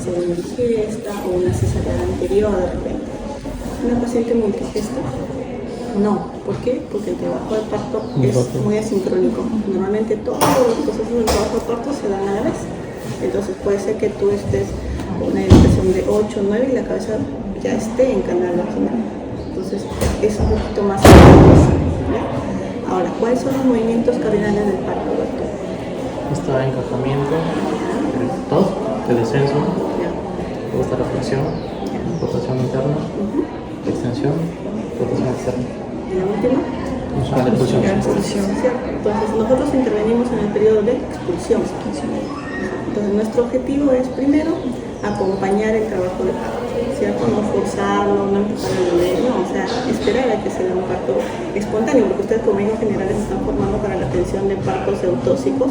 ser indigesta o una cesárea anterior de repente. ¿Una paciente multigesta? No. ¿Por qué? Porque el trabajo de parto es muy asincrónico. Normalmente todos los procesos del trabajo de parto se dan a la vez. Entonces puede ser que tú estés con una dilatación de 8 o 9 y la cabeza ya esté en canal vaginal. Entonces es un poquito más complejo. Ahora, ¿cuáles son los movimientos cardinales del parto, doctor? Está encajamiento, tos, de descenso, luego está la flexión, rotación interna, extensión, rotación externa. ¿Y la última? La expulsión. Entonces nosotros intervenimos en el periodo de expulsión. Entonces nuestro objetivo es primero acompañar el trabajo de parto, ¿cierto? No forzarlo, no empujar al bebé, no, o sea, esperar a que se dé un parto espontáneo, porque ustedes como médicos generales están formando para la atención de partos eutóxicos,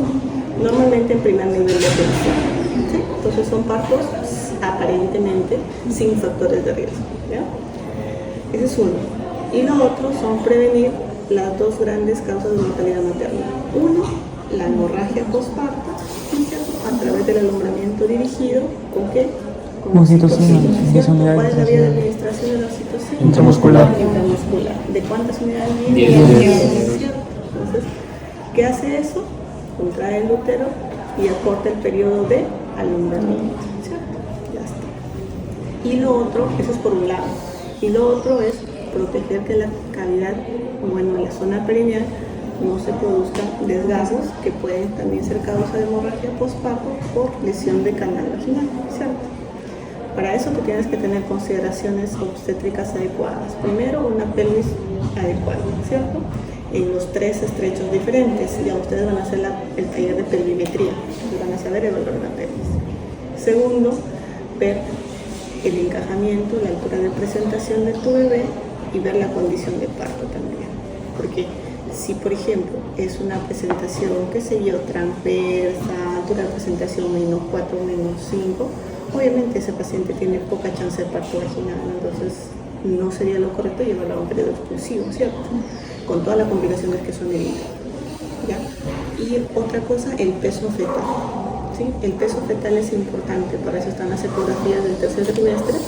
normalmente en primer nivel de atención, ¿sí? Entonces son partos aparentemente sin factores de riesgo, ¿ya? Ese es uno. Y lo otro son prevenir las dos grandes causas de mortalidad materna. Uno, la hemorragia postparto, a través del alumbramiento dirigido, ¿con qué? Con oxitocina. ¿Cuál es la vía de administración de la oxitocina? Intramuscular. Intramuscular. ¿De cuántas unidades? 10. Entonces, ¿qué hace eso? Contrae el útero y acorta el periodo de alumbramiento, ¿cierto? Ya está. Y lo otro, eso es por un lado. Y lo otro es proteger que la cavidad, bueno, en la zona perineal, no se produzcan desgarros que pueden también ser causa de hemorragia postparto por lesión de canal vaginal, ¿cierto? Para eso tú tienes que tener consideraciones obstétricas adecuadas. Primero, una pelvis adecuada, ¿cierto? En los 3 estrechos diferentes. Ya ustedes van a hacer el taller de pelvimetría, van a saber evaluar la pelvis. Segundo, ver el encajamiento, la altura de presentación de tu bebé y ver la condición de parto también. Porque si, por ejemplo, es una presentación, qué sé yo, transversa, altura de presentación -4, -5, obviamente ese paciente tiene poca chance de parto vaginal, entonces no sería lo correcto llevarlo a un periodo expulsivo, ¿cierto? Con todas las complicaciones que son evidentes, ¿ya? Y otra cosa, el peso fetal, ¿sí? El peso fetal es importante, para eso están las ecografías del tercer trimestre,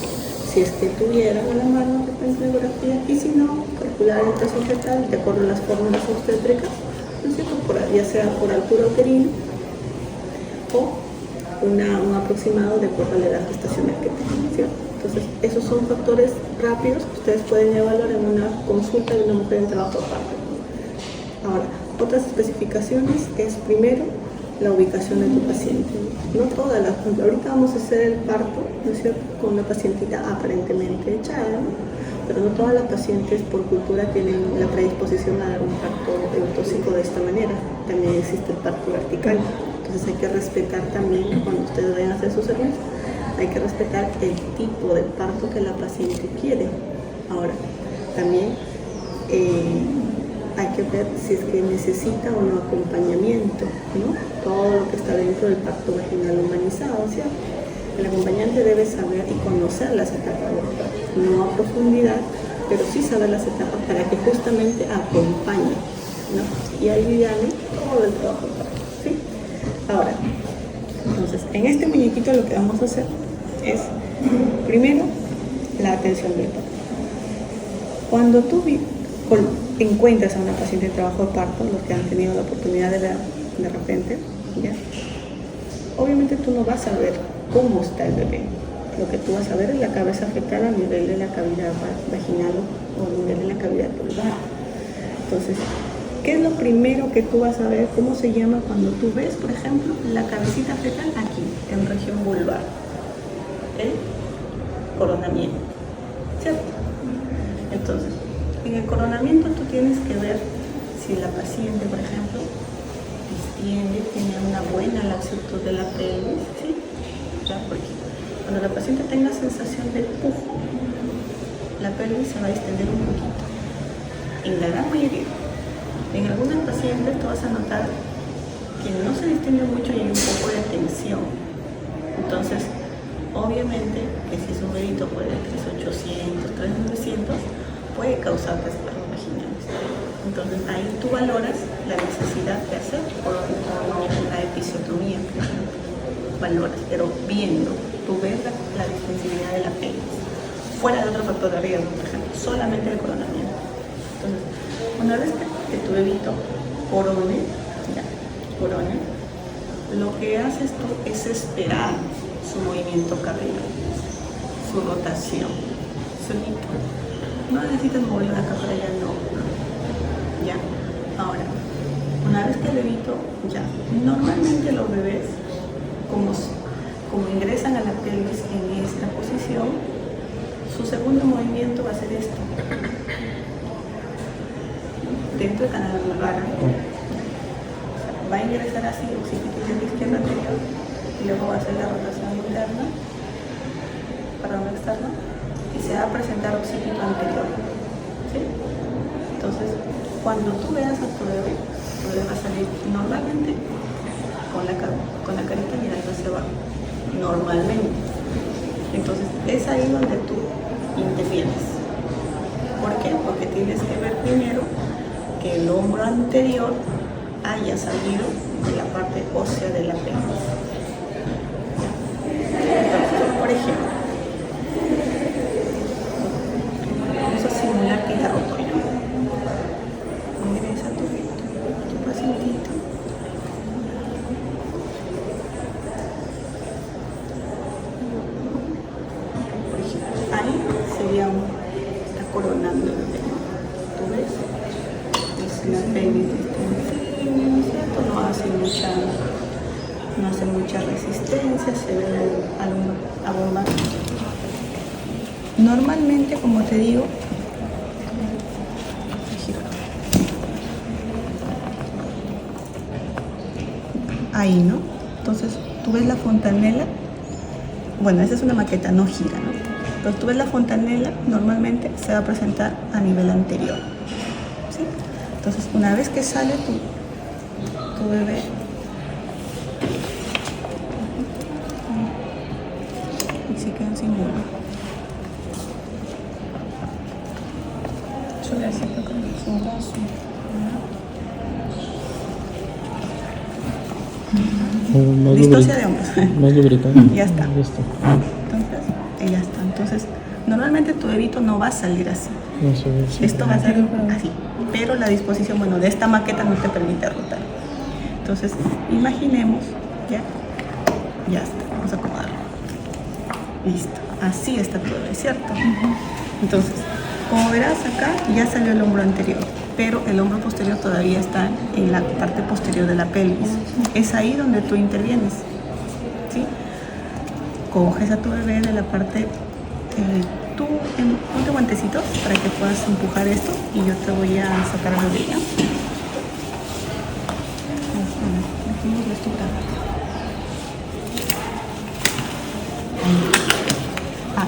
si es que tuvieran a la mano la ecografía, y si no, calcular el peso fetal de acuerdo a las fórmulas obstétricas, ¿no es cierto? Ya sea por altura uterina o un aproximado de acuerdo a la edad gestacional que tengan, ¿cierto? Entonces, esos son factores rápidos que ustedes pueden evaluar en una consulta de una mujer en trabajo de parto. Ahora, otras especificaciones es primero la ubicación de tu paciente. No todas las, ahorita vamos a hacer el parto, ¿no es cierto?, con una pacientita aparentemente echada, ¿no? Pero no todas las pacientes por cultura tienen la predisposición a dar un parto eutóxico de esta manera. También existe el parto vertical. Entonces hay que respetar también, cuando ustedes vayan a hacer sus servicios, hay que respetar el tipo de parto que la paciente quiere. Ahora, también hay que ver si es que necesita o no acompañamiento, ¿no? Todo lo que está dentro del parto vaginal humanizado, ¿cierto? El acompañante debe saber y conocer las etapas del parto, no a profundidad, pero sí saber las etapas para que justamente acompañe, ¿no? Y aliviane todo el trabajo del parto, ¿sí? Ahora, entonces, en este muñequito lo que vamos a hacer es, primero, la atención del parto. Cuando tú encuentras a una paciente en trabajo de parto, los que han tenido la oportunidad de ver de repente, ¿ya? Obviamente tú no vas a ver cómo está el bebé. Lo que tú vas a ver es la cabeza fetal a nivel de la cavidad vaginal o a nivel de la cavidad vulvar. Entonces, ¿qué es lo primero que tú vas a ver? ¿Cómo se llama cuando tú ves, por ejemplo, la cabecita fetal aquí, en región vulvar? El coronamiento, ¿cierto? Entonces, en el coronamiento tú tienes que ver si la paciente, por ejemplo, tiene una buena laxitud de la pelvis, ¿sí? ¿Ya? Porque cuando la paciente tenga sensación de pujo, la pelvis se va a extender un poquito. En la gran mayoría. En algunas pacientes tú vas a notar que no se distiende mucho y hay un poco de tensión. Entonces, obviamente, que si es un bebito puede 3.800, 3.900, puede causar desgarros vaginales. Entonces, ahí tú valoras la necesidad de hacer por una episiotomía, valoras, pero viendo tú ves la distensibilidad de la pelvis, fuera de otro factor de riesgo, por ejemplo, solamente el coronamiento. Entonces, una vez que tu bebito corone, lo que haces tú es esperar su movimiento cardíaco, su rotación, solito. No necesitas mover la acá para allá, no. Ya. Ahora, una vez que el bebito, ya. Normalmente los bebés, como ingresan a la pelvis en esta posición, su segundo movimiento va a ser esto. Dentro del canal lumbar. Va a ingresar así, occipito izquierda anterior, y luego va a hacer la rotación interna, perdón, externa, y se va a presentar occipito anterior. ¿Sí? Entonces, cuando tú veas a tu bebé va a salir normalmente con la carita mirando hacia abajo. Normalmente. Entonces, es ahí donde tú intervienes. ¿Por qué? Porque tienes que ver primero que el hombro anterior haya salido de la parte ósea de la pelvis. Entonces, por ejemplo, vamos a simular que ya roto yo. Ingresa tu pacientito. Por ejemplo, ahí sería está coronando el bebé. ¿Tú ves? Es la pelvis. No hace mucha resistencia, se ve a bomba. Normalmente, como te digo, ahí, ¿no? Entonces, tú ves la fontanela. Bueno, esa es una maqueta, no gira, ¿no? Pero tú ves la fontanela, normalmente se va a presentar a nivel anterior. ¿Sí? Entonces, una vez que sale tu bebé, y se quedan sin uno. Yo le acerco con su brazo. Distosia de hombros. Más lubricante. Ya está. Listo. Entonces, ya está. Entonces, normalmente tu bebito no va a salir así. No se ve. Esto va a ser así. Pero la disposición, bueno, de esta maqueta no te permite rotar. Entonces, imaginemos, ya está. Vamos a acomodarlo. Listo. Así está todo, ¿es cierto? Entonces, como verás acá, ya salió el hombro anterior, pero el hombro posterior todavía está en la parte posterior de la pelvis. Es ahí donde tú intervienes, ¿sí? Coges a tu bebé de la parte, ponte guantecitos para que puedas empujar esto y yo te voy a sacar al bebé, ¿ya?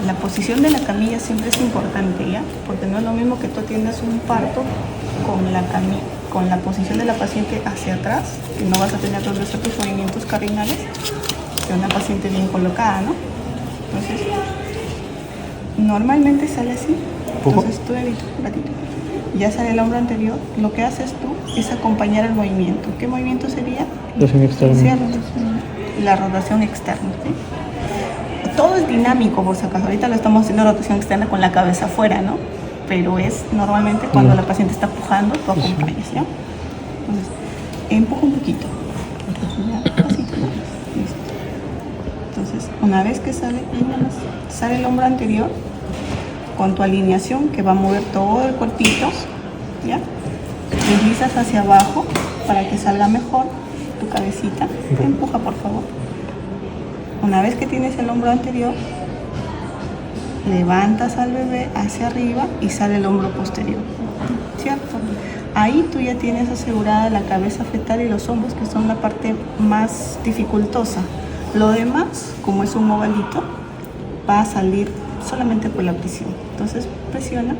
La posición de la camilla siempre es importante, ¿ya? Porque no es lo mismo que tú atiendas un parto con la posición de la paciente hacia atrás, que no vas a tener todos tus movimientos cardinales, que una paciente bien colocada, ¿no? Entonces, normalmente sale así. Entonces tú evita un ratito. Ya sale el hombro anterior. Lo que haces tú es acompañar el movimiento. ¿Qué movimiento sería? Rotación externa. ¿Cierto? La rotación externa, ¿sí? Todo es dinámico, por si acaso. Ahorita lo estamos haciendo rotación externa con la cabeza afuera, ¿no? Pero es normalmente cuando la paciente está empujando, tú acompañas, ¿ya? Entonces, empuja un poquito. Entonces, una vez que sale el hombro anterior, con tu alineación que va a mover todo el cuerpito, ¿ya? Deslizas hacia abajo para que salga mejor tu cabecita. Empuja, por favor. Una vez que tienes el hombro anterior, levantas al bebé hacia arriba y sale el hombro posterior, ¿cierto? Ahí tú ya tienes asegurada la cabeza fetal y los hombros, que son la parte más dificultosa. Lo demás, como es un ovalito, va a salir solamente por la presión. Entonces presiona,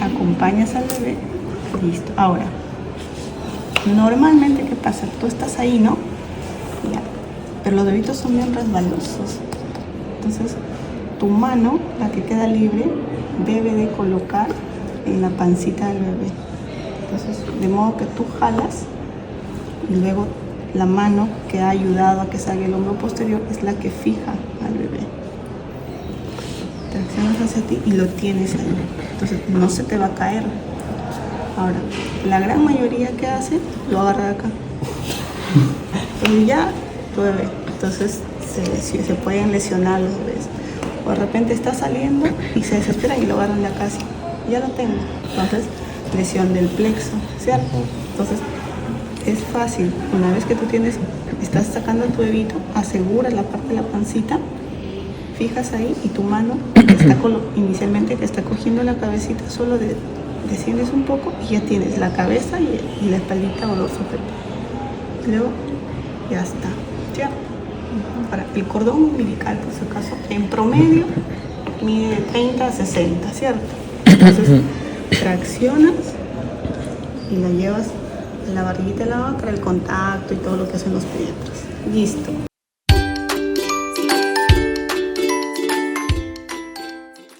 acompañas al bebé, listo. Ahora, normalmente, ¿qué pasa? Tú estás ahí, ¿no? Ya. Pero los bebitos son bien resbalosos. Entonces, tu mano, la que queda libre, debe de colocar en la pancita del bebé. Entonces, de modo que tú jalas y luego la mano que ha ayudado a que salga el hombro posterior es la que fija al bebé. Traccionas hacia ti y lo tienes ahí. Entonces no se te va a caer. Ahora, la gran mayoría que hace, lo agarra de acá. Entonces ya, tu bebé. Entonces se pueden lesionar los bebés. O de repente está saliendo y se desespera y lo agarran de acá así. Ya lo tengo. Entonces, lesión del plexo, ¿cierto? Entonces, es fácil. Una vez que tú estás sacando a tu bebito, aseguras la parte de la pancita, fijas ahí y tu mano inicialmente que está cogiendo la cabecita, solo desciendes un poco y ya tienes la cabeza y la espaldita o los sujetos. Luego, ya está. ¿Ya? Para el cordón umbilical, por si acaso, en promedio mide de 30 a 60, ¿cierto? Entonces, traccionas y la llevas a la barriguita de la vaca, el contacto y todo lo que hacen los pediatras. Listo.